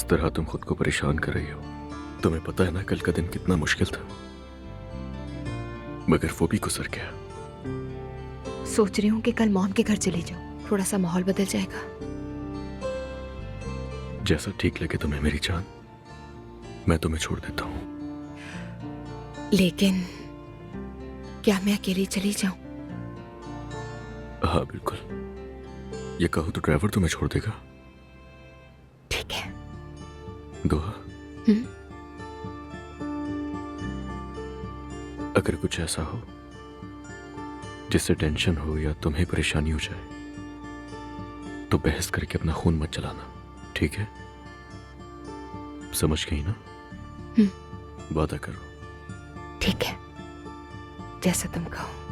इस तरह तुम खुद को परेशान कर रही हो। तुम्हें पता है ना कल का दिन कितना मुश्किल था, मगर वो भी गुजर गया। सोच रही हूँ कि कल मॉम के घर चली जाऊँ, थोड़ा सा माहौल बदल जाएगा। जैसा ठीक लगे तुम्हें मेरी जान, मैं तुम्हें छोड़ देता हूँ। लेकिन क्या मैं अकेली चली जाऊं? हाँ बिल्कुल, ये कहो तो ड्राइवर तुम्हें छोड़ देगा। ठीक है। दुआ, अगर कुछ ऐसा हो जिससे टेंशन हो या तुम्हें परेशानी हो जाए तो बहस करके अपना खून मत जलाना, ठीक है? समझ गई ना? वादा करो। ठीक है, जैसा तुम कहो।